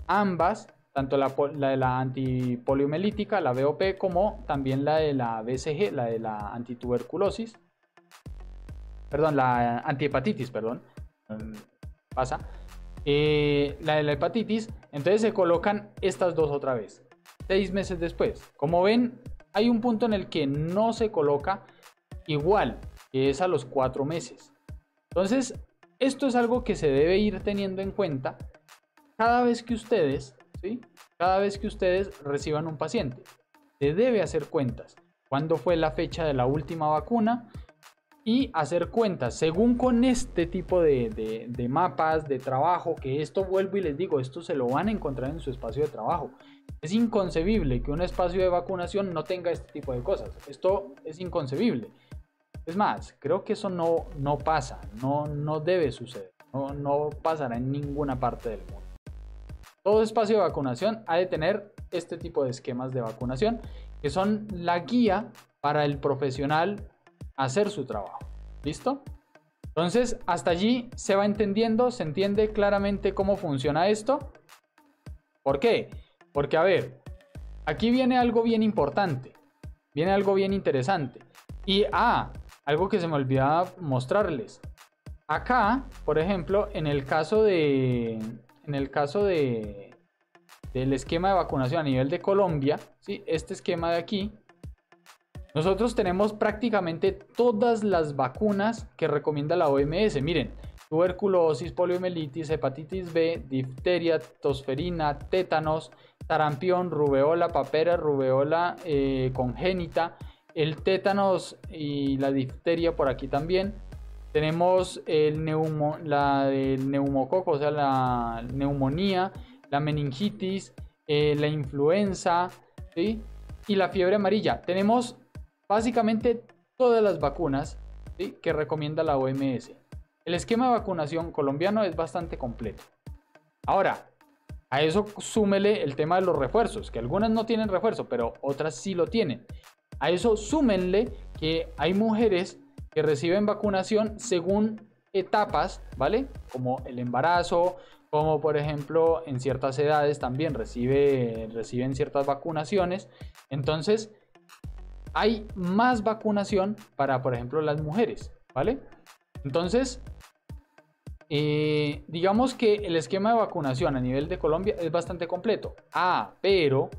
Ambas, tanto la de la antipoliomielítica, la BOP, como también la de la BCG, la de la antituberculosis. Perdón, la antihepatitis, perdón. Pasa. La de la hepatitis. Entonces se colocan estas dos otra vez. 6 meses después. Como ven, hay un punto en el que no se coloca igual, que es a los 4 meses. Entonces, esto es algo que se debe ir teniendo en cuenta cada vez que ustedes, ¿sí? Cada vez que ustedes reciban un paciente. Se debe hacer cuentas. ¿Cuándo fue la fecha de la última vacuna? Y hacer cuentas según con este tipo de mapas de trabajo, que esto vuelvo y les digo, esto se lo van a encontrar en su espacio de trabajo. Es inconcebible que un espacio de vacunación no tenga este tipo de cosas. Esto es inconcebible. Es más, creo que eso no pasa, no debe suceder, no pasará en ninguna parte del mundo. Todo espacio de vacunación ha de tener este tipo de esquemas de vacunación, que son la guía para el profesional hacer su trabajo. ¿Listo? Entonces, hasta allí se va entendiendo, se entiende claramente cómo funciona esto. ¿Por qué? Porque, a ver, aquí viene algo bien importante, viene algo bien interesante. Y, algo que se me olvidaba mostrarles. Acá, por ejemplo, en el caso del esquema de vacunación a nivel de Colombia, ¿sí? Este esquema de aquí, nosotros tenemos prácticamente todas las vacunas que recomienda la OMS. Miren, tuberculosis, poliomielitis, hepatitis B, difteria, tosferina, tétanos, sarampión, rubeola, papera, rubeola congénita, el tétanos y la difteria por aquí también. Tenemos la del neumococo, o sea, la neumonía, la meningitis, la influenza, ¿sí? Y la fiebre amarilla. Tenemos básicamente todas las vacunas, ¿sí?, que recomienda la OMS. El esquema de vacunación colombiano es bastante completo. Ahora, a eso súmele el tema de los refuerzos, que algunas no tienen refuerzo, pero otras sí lo tienen. A eso súmenle que hay mujeres que reciben vacunación según etapas, ¿vale? Como el embarazo, como por ejemplo en ciertas edades también reciben ciertas vacunaciones. Entonces, hay más vacunación para, por ejemplo, las mujeres, ¿vale? Entonces, digamos que el esquema de vacunación a nivel de Colombia es bastante completo. Pero,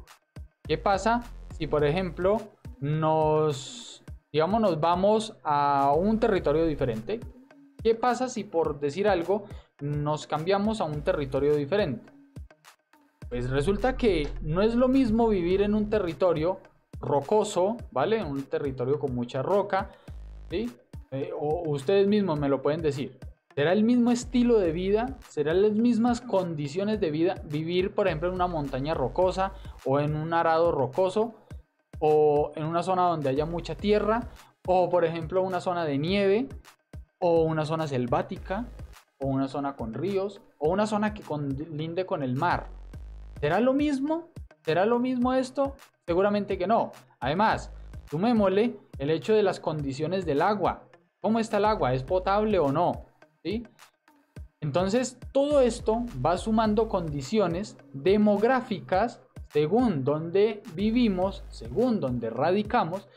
¿qué pasa si, por ejemplo, nos vamos a un territorio diferente? ¿Qué pasa si, por decir algo, nos cambiamos a un territorio diferente? Pues resulta que no es lo mismo vivir en un territorio rocoso, ¿vale? Un territorio con mucha roca, ¿sí? O ustedes mismos me lo pueden decir. ¿Será el mismo estilo de vida? ¿Serán las mismas condiciones de vida vivir, por ejemplo, en una montaña rocosa o en un arado rocoso o en una zona donde haya mucha tierra o, por ejemplo, una zona de nieve o una zona selvática o una zona con ríos o una zona que colinde con el mar? ¿Será lo mismo? ¿Será lo mismo esto? Seguramente que no. Además, sumémosle el hecho de las condiciones del agua. ¿Cómo está el agua? ¿Es potable o no? ¿Sí? Entonces, todo esto va sumando condiciones demográficas, según donde vivimos, según donde radicamos,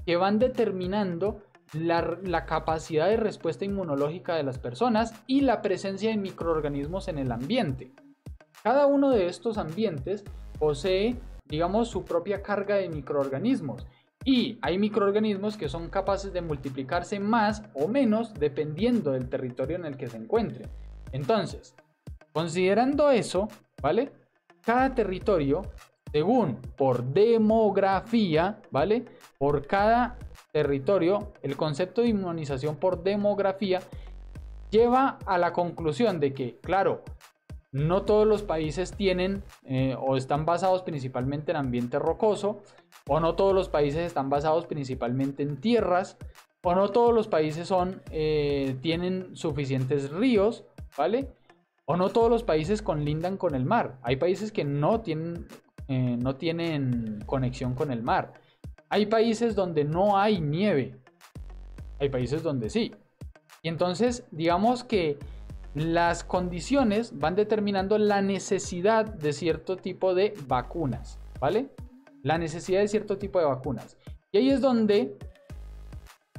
que van determinando la capacidad de respuesta inmunológica de las personas y la presencia de microorganismos en el ambiente. Cada uno de estos ambientes posee, digamos, su propia carga de microorganismos. Y hay microorganismos que son capaces de multiplicarse más o menos dependiendo del territorio en el que se encuentren. Entonces, considerando eso, ¿vale? Cada territorio, según por demografía, ¿vale? Por cada territorio, el concepto de inmunización por demografía lleva a la conclusión de que, claro, no todos los países tienen o están basados principalmente en ambiente rocoso, o no todos los países están basados principalmente en tierras, o no todos los países tienen suficientes ríos, ¿vale? O no todos los países colindan con el mar. Hay países que no tienen conexión con el mar. Hay países donde no hay nieve. Hay países donde sí. Y entonces, digamos que las condiciones van determinando la necesidad de cierto tipo de vacunas, ¿vale? La necesidad de cierto tipo de vacunas. Y ahí es donde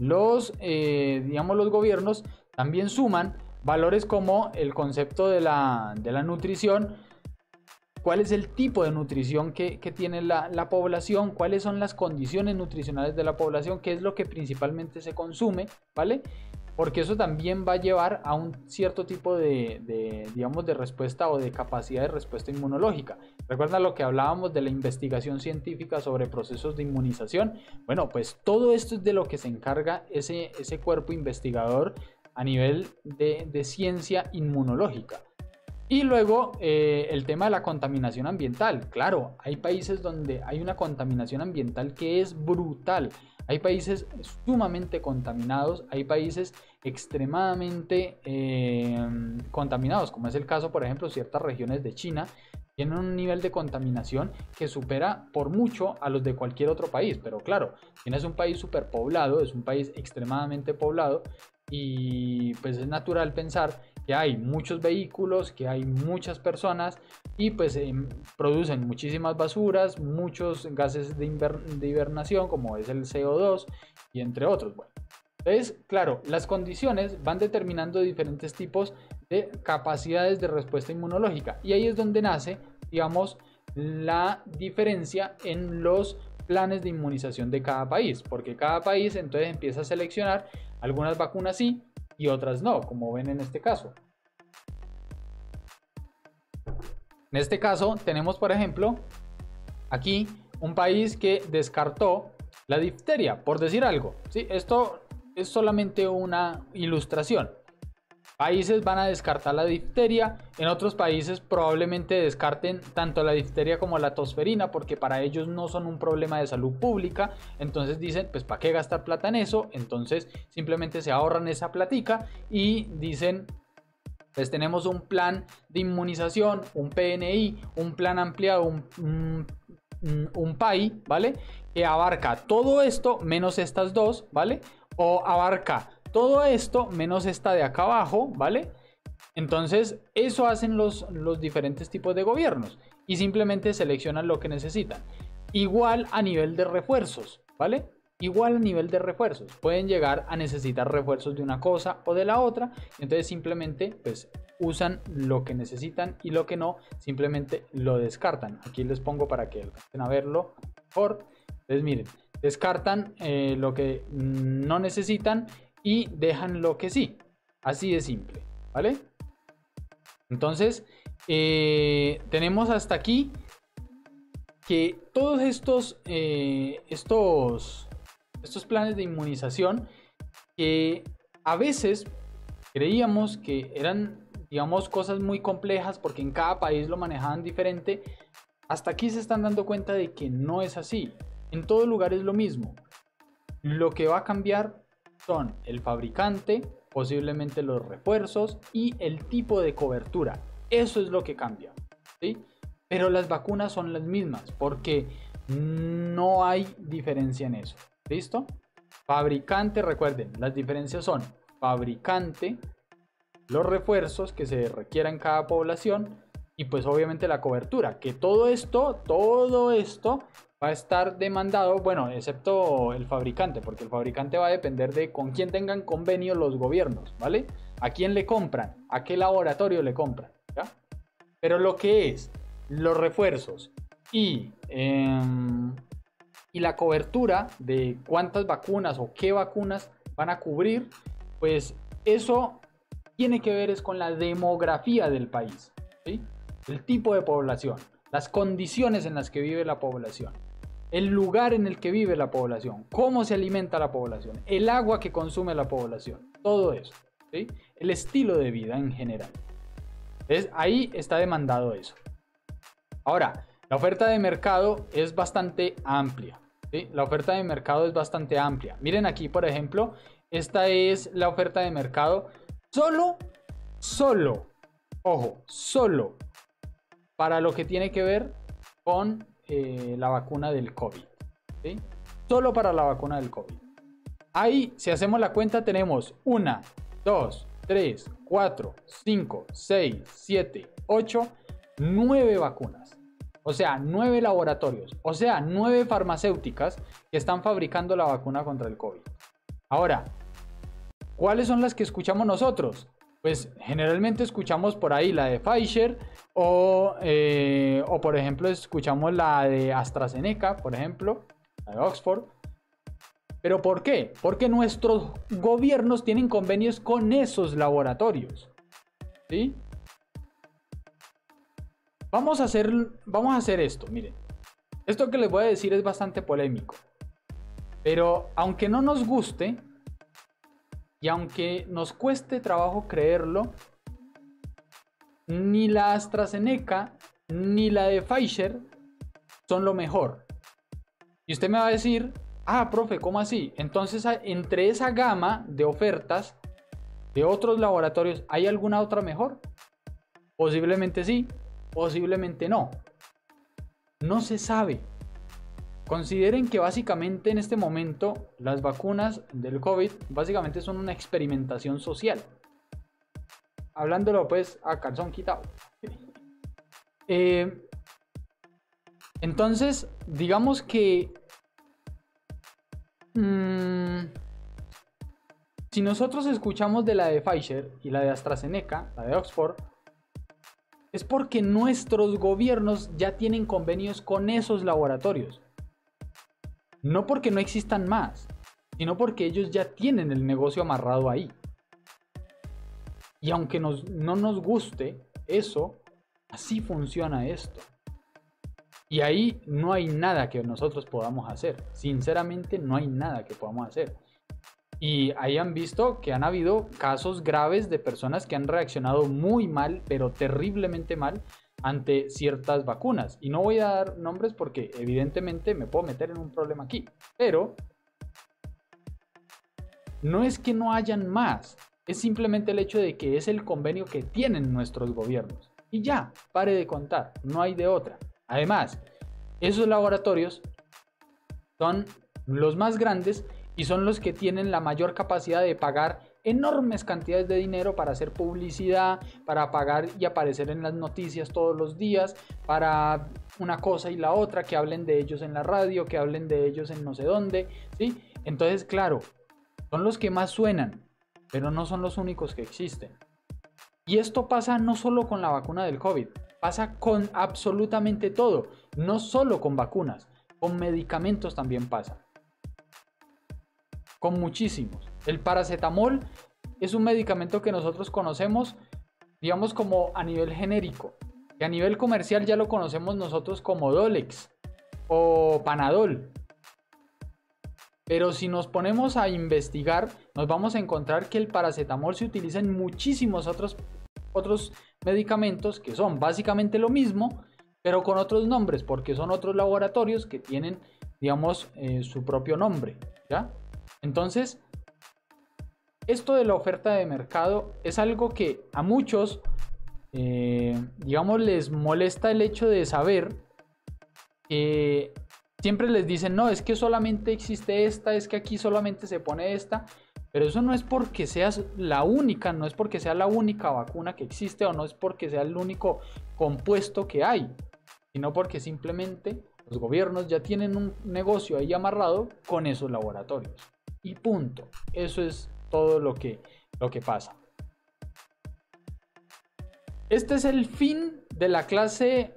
los gobiernos también suman valores como el concepto de la nutrición. ¿Cuál es el tipo de nutrición que tiene la población? ¿Cuáles son las condiciones nutricionales de la población? ¿Qué es lo que principalmente se consume? ¿Vale? Porque eso también va a llevar a un cierto tipo de respuesta o de capacidad de respuesta inmunológica. ¿Recuerdan lo que hablábamos de la investigación científica sobre procesos de inmunización? Bueno, pues todo esto es de lo que se encarga ese cuerpo investigador a nivel de ciencia inmunológica. Y luego el tema de la contaminación ambiental. Claro, hay países donde hay una contaminación ambiental que es brutal. Hay países sumamente contaminados, hay países extremadamente contaminados, como es el caso, por ejemplo, ciertas regiones de China tienen un nivel de contaminación que supera por mucho a los de cualquier otro país. Pero claro, China es un país superpoblado, es un país extremadamente poblado y pues es natural pensar que hay muchos vehículos, que hay muchas personas y pues producen muchísimas basuras, muchos gases de hibernación como es el CO2 y entre otros. Bueno, entonces, claro, las condiciones van determinando diferentes tipos de capacidades de respuesta inmunológica y ahí es donde nace, digamos, la diferencia en los planes de inmunización de cada país, porque cada país entonces empieza a seleccionar algunas vacunas sí y otras no, como ven en este caso. En este caso tenemos, por ejemplo, aquí un país que descartó la difteria, por decir algo, ¿sí? Esto es solamente una ilustración. Países van a descartar la difteria, en otros países probablemente descarten tanto la difteria como la tosferina porque para ellos no son un problema de salud pública, entonces dicen, pues ¿para qué gastar plata en eso? Entonces simplemente se ahorran esa platica y dicen, pues tenemos un plan de inmunización, un PNI, un plan ampliado, un PAI, ¿vale? Que abarca todo esto menos estas dos, ¿vale? O abarca todo esto menos esta de acá abajo, ¿vale? Entonces eso hacen los diferentes tipos de gobiernos y simplemente seleccionan lo que necesitan. Igual a nivel de refuerzos, ¿vale? Igual a nivel de refuerzos. Pueden llegar a necesitar refuerzos de una cosa o de la otra. Entonces simplemente pues usan lo que necesitan y lo que no simplemente lo descartan. Aquí les pongo para que alcancen a verlo mejor. Entonces miren, descartan lo que no necesitan y dejan lo que sí. Así de simple, ¿vale? Entonces, tenemos hasta aquí que todos estos planes de inmunización que a veces creíamos que eran, digamos, cosas muy complejas porque en cada país lo manejaban diferente, hasta aquí se están dando cuenta de que no es así. En todo lugar es lo mismo. Lo que va a cambiar son el fabricante, posiblemente los refuerzos y el tipo de cobertura. Eso es lo que cambia, ¿sí? Pero las vacunas son las mismas porque no hay diferencia en eso. ¿Listo? Fabricante, recuerden, las diferencias son fabricante, los refuerzos que se requieran en cada población, y pues obviamente la cobertura, que todo esto va a estar demandado, bueno, excepto el fabricante, porque el fabricante va a depender de con quién tengan convenio los gobiernos, ¿vale? A quién le compran, a qué laboratorio le compran, ¿ya? Pero lo que es los refuerzos y la cobertura de cuántas vacunas o qué vacunas van a cubrir, pues eso tiene que ver es con la demografía del país, ¿sí? El tipo de población, las condiciones en las que vive la población, el lugar en el que vive la población, cómo se alimenta la población, el agua que consume la población, todo eso, ¿sí? El estilo de vida en general. Entonces, ahí está demandado eso. Ahora, la oferta de mercado es bastante amplia, ¿sí? La oferta de mercado es bastante amplia. Miren aquí, por ejemplo, esta es la oferta de mercado solo, ojo, solo para lo que tiene que ver con la vacuna del COVID, ¿sí? Solo para la vacuna del COVID. Ahí, si hacemos la cuenta, tenemos 1, 2, 3, 4, 5, 6, 7, 8, 9 vacunas. O sea, 9 laboratorios, o sea, 9 farmacéuticas que están fabricando la vacuna contra el COVID. Ahora, ¿cuáles son las que escuchamos nosotros? Pues generalmente escuchamos por ahí la de Pfizer o por ejemplo escuchamos la de AstraZeneca, por ejemplo, la de Oxford. ¿Pero por qué? Porque nuestros gobiernos tienen convenios con esos laboratorios, ¿sí? Vamos a hacer esto, miren. Esto que les voy a decir es bastante polémico. Pero aunque no nos guste, y aunque nos cueste trabajo creerlo, ni la AstraZeneca ni la de Pfizer son lo mejor. Y usted me va a decir, ah, profe, ¿cómo así? Entonces, entre esa gama de ofertas de otros laboratorios, ¿hay alguna otra mejor? Posiblemente sí, posiblemente no. No se sabe. Consideren que básicamente en este momento las vacunas del COVID básicamente son una experimentación social. Hablándolo pues a calzón quitado. Entonces, digamos que si nosotros escuchamos de la de Pfizer y la de AstraZeneca, la de Oxford, es porque nuestros gobiernos ya tienen convenios con esos laboratorios. No porque no existan más, sino porque ellos ya tienen el negocio amarrado ahí. Y aunque no nos guste eso, así funciona esto. Y ahí no hay nada que nosotros podamos hacer. Sinceramente, no hay nada que podamos hacer. Y ahí han visto que han habido casos graves de personas que han reaccionado muy mal, pero terriblemente mal, ante ciertas vacunas. Y no voy a dar nombres porque evidentemente me puedo meter en un problema aquí. Pero no es que no hayan más. Es simplemente el hecho de que es el convenio que tienen nuestros gobiernos. Y ya, pare de contar. No hay de otra. Además, esos laboratorios son los más grandes y son los que tienen la mayor capacidad de pagar enormes cantidades de dinero para hacer publicidad, para pagar y aparecer en las noticias todos los días, para una cosa y la otra, que hablen de ellos en la radio, que hablen de ellos en no sé dónde, ¿sí? Entonces, claro, son los que más suenan, pero no son los únicos que existen. Y esto pasa no solo con la vacuna del COVID, pasa con absolutamente todo, no solo con vacunas, con medicamentos también pasa. Con muchísimos. El paracetamol es un medicamento que nosotros conocemos, digamos, como a nivel genérico, que a nivel comercial ya lo conocemos nosotros como Dolex o Panadol. Pero si nos ponemos a investigar, nos vamos a encontrar que el paracetamol se utiliza en muchísimos otros medicamentos que son básicamente lo mismo, pero con otros nombres, porque son otros laboratorios que tienen, digamos, su propio nombre, ¿ya? Entonces, esto de la oferta de mercado es algo que a muchos, digamos, les molesta el hecho de saber que siempre les dicen, no, es que solamente existe esta, es que aquí solamente se pone esta, Pero eso no es porque seas la única, no es porque sea la única vacuna que existe o no es porque sea el único compuesto que hay, sino porque simplemente los gobiernos ya tienen un negocio ahí amarrado con esos laboratorios. Y punto. Eso es todo lo que pasa. Este es el fin de la clase,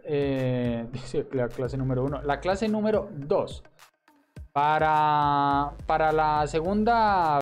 dice la clase número 1, la clase número 2. Para la segunda